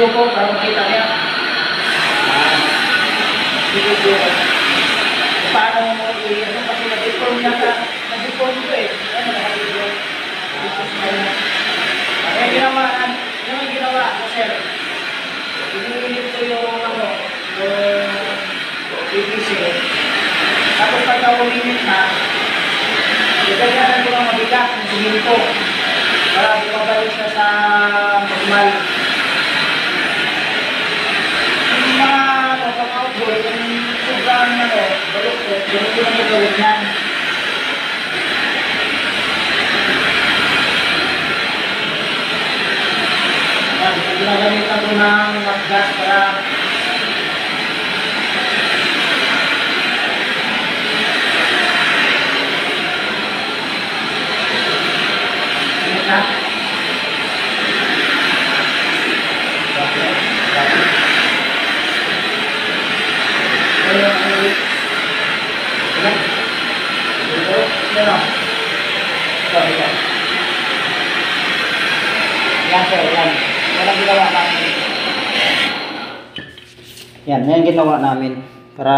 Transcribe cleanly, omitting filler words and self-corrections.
video ko para makita niya. Video ko. Paano mo ano kasi na-deform na ka. Na-deform ko eh. Ano naka-video? Kaya ginawa ko sir. Iniinit ko yung ano, yung PVC. Tapos pagka uminit na, itagyanan ko ng mabigat ng siminto para bumabalik siya sa normal. Yung mga pag-outdoor, yung sobrang baluktot, yung ko na gawin yan. Ginagamitan ko ng gas para yan sir, yan. Yan ang ginawa namin. Yan yung ginawa namin para